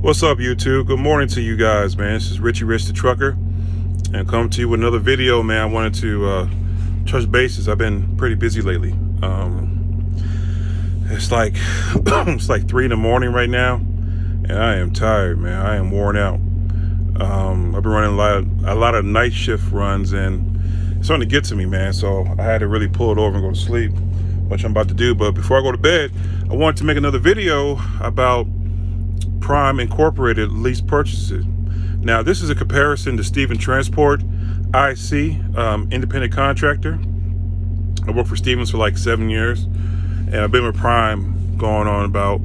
What's up, YouTube? Good morning to you guys, man. This is Richie Rich the Trucker, and come to you with another video, man. I wanted to touch bases. I've been pretty busy lately. It's like it's like 3 in the morning right now, and I am tired, man. I am worn out. I've been running a lot of night shift runs, and it's starting to get to me, man. So I had to really pull it over and go to sleep, which I'm about to do. But before I go to bed, I wanted to make another video about Prime Incorporated lease purchases. Now, this is a comparison to Stevens Transport IC, independent contractor. I worked for Stevens for like 7 years, and I've been with Prime going on about,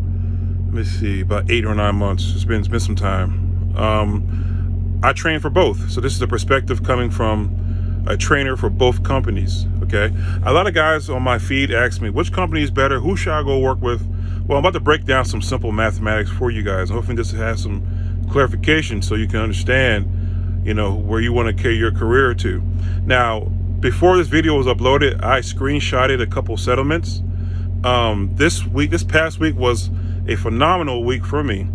about 8 or 9 months. It's been some time. I train for both, so this is a perspective coming from a trainer for both companies. Okay, a lot of guys on my feed ask me, which company is better? Who should I go work with? Well, I'm about to break down some simple mathematics for you guys. Hopefully this has some clarification so you can understand, where you want to carry your career to. Now, before this video was uploaded, I screenshotted a couple settlements. This past week was a phenomenal week for me.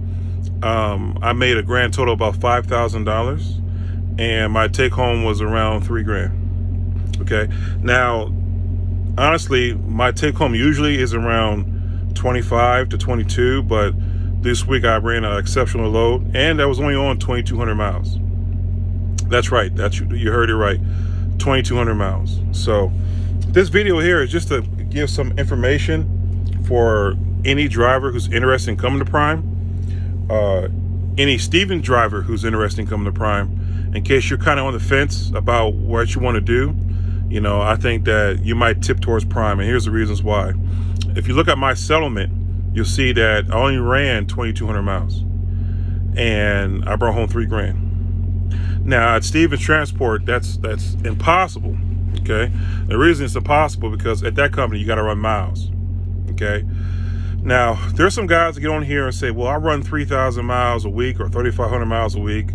I made a grand total of about $5,000, and my take home was around $3,000. Okay. Now, honestly, my take home usually is around 25 to 22, but this week I ran an exceptional load, and that was only on 2,200 miles. That's right. You heard it right. 2,200 miles. So this video here is just to give some information for any driver who's interested in coming to Prime, any Stevens driver who's interested in coming to Prime, in case you're kind of on the fence about what you want to do. I think that you might tip towards Prime, and here's the reasons why. If you look at my settlement, you'll see that I only ran 2,200 miles, and I brought home $3,000. Now at Stevens Transport, that's impossible. Okay, the reason it's impossible because at that company you got to run miles. Okay, now there's some guys that get on here and say, well, I run 3,000 miles a week or 3,500 miles a week.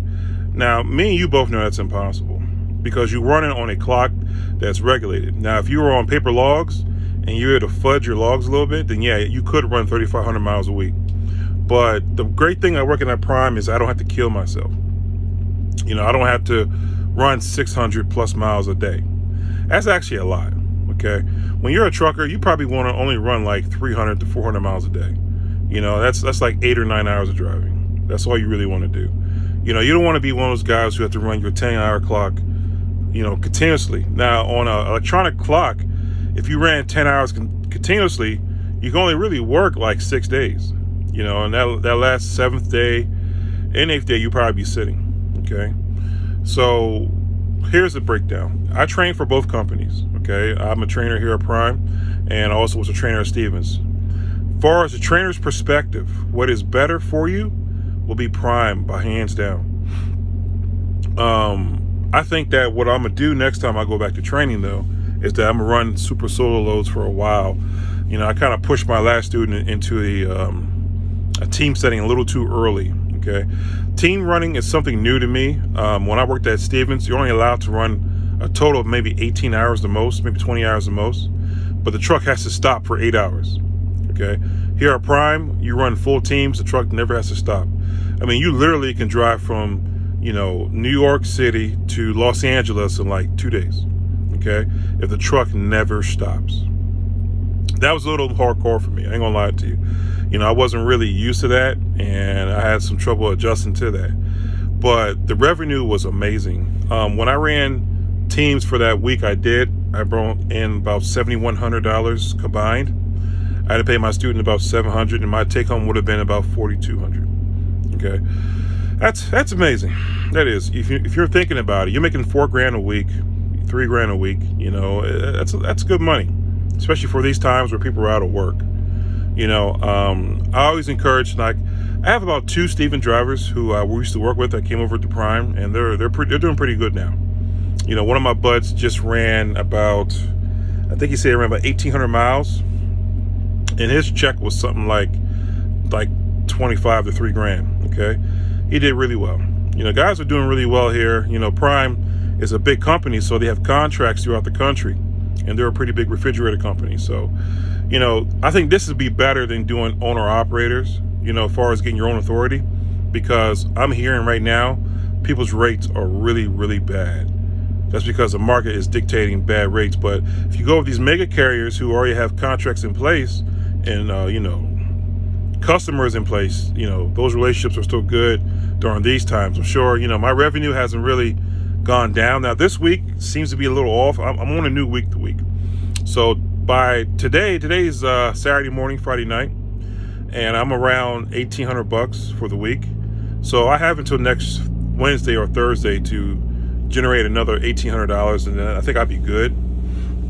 Now, me and you both know that's impossible because you run it on a clock that's regulated. Now, if you were on paper logs and you had to fudge your logs a little bit, then yeah, you could run 3,500 miles a week. But the great thing I working at Prime is I don't have to kill myself. I don't have to run 600 plus miles a day. That's actually a lot. Okay, when you're a trucker, you probably want to only run like 300 to 400 miles a day. That's like 8 or 9 hours of driving. That's all you really want to do. You don't want to be one of those guys who have to run your 10-hour clock, continuously. Now, on an electronic clock, if you ran 10 hours continuously, you can only really work like 6 days. And that last 7th day and 8th day, you probably be sitting. Okay, so here's the breakdown. I train for both companies. Okay, I'm a trainer here at Prime, and I also was a trainer at Stevens. As far as the trainer's perspective, what is better for you will be Prime by hands down. I think that what I'm gonna do next time I go back to training, though, is that I'm gonna run super solo loads for a while. I kind of pushed my last student into a team setting a little too early. Okay, team running is something new to me. When I worked at Stevens, you're only allowed to run a total of maybe 18 hours the most, maybe 20 hours the most, but the truck has to stop for 8 hours. Okay, here at Prime, you run full teams. The truck never has to stop. I mean, you literally can drive from New York City to Los Angeles in like 2 days. Okay, if the truck never stops. That was a little hardcore for me. I ain't gonna lie to you. I wasn't really used to that, and I had some trouble adjusting to that. But the revenue was amazing. When I ran teams for that week, I brought in about $7,100 combined. I had to pay my student about $700, and my take home would have been about $4,200. Okay, that's amazing. That is. If you're thinking about it, you're making $4,000 a week, $3,000 a week. That's good money, especially for these times where people are out of work. I always encourage, like, I have about 2 Stevens drivers who we used to work with that came over to Prime, and they're doing pretty good now. One of my buds just ran about, I think he said around about 1,800 miles, and his check was something like 25 to $3,000. Okay, he did really well. Guys are doing really well here. Prime is a big company, so they have contracts throughout the country, and they're a pretty big refrigerator company. So, I think this would be better than doing owner operators, as far as getting your own authority. because I'm hearing right now people's rates are really, really bad. That's because the market is dictating bad rates. But if you go with these mega carriers who already have contracts in place and, customers in place, those relationships are still good during these times. I'm sure, my revenue hasn't really gone down. Now, this week seems to be a little off. I'm on a new week to week. So by today's Saturday morning, Friday night, and I'm around $1,800 for the week. So I have until next Wednesday or Thursday to generate another $1,800, and then I think I'd be good.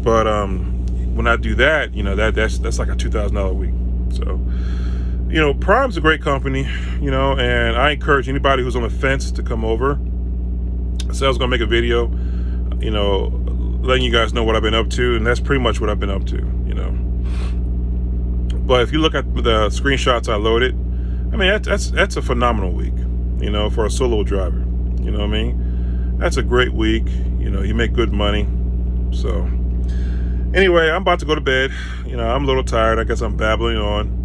But when I do that, that's like a $2,000 a week. So, Prime's a great company, and I encourage anybody who's on the fence to come over. I said I was gonna make a video, letting you guys know what I've been up to, and that's pretty much what I've been up to, But if you look at the screenshots I loaded, I mean, that's a phenomenal week, for a solo driver. You know what I mean? That's a great week. You make good money. So anyway, I'm about to go to bed. I'm a little tired. I guess I'm babbling on.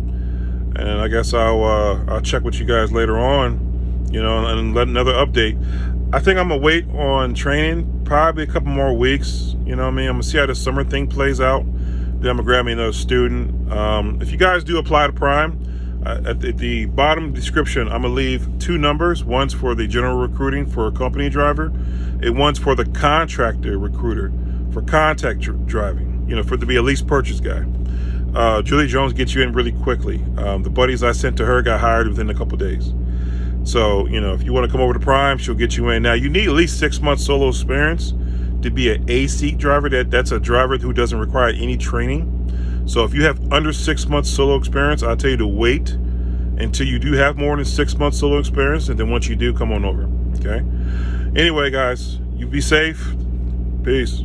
And I guess I'll check with you guys later on, and let another update. I think I'm gonna wait on training probably a couple more weeks. I'm gonna see how the summer thing plays out. Then I'm gonna grab me another student. If you guys do apply to Prime, at the bottom description, I'm gonna leave 2 numbers. One's for the general recruiting for a company driver, and one's for the contractor recruiter for contact driving. For to be a lease purchase guy. Julie Jones gets you in really quickly. The buddies I sent to her got hired within a couple days. So, if you want to come over to Prime, she'll get you in. Now, you need at least 6 months solo experience to be an A-seat driver. That's a driver who doesn't require any training. So if you have under 6 months solo experience, I'll tell you to wait until you do have more than 6 months solo experience. And then once you do, come on over. Okay. Anyway, guys, you be safe. Peace.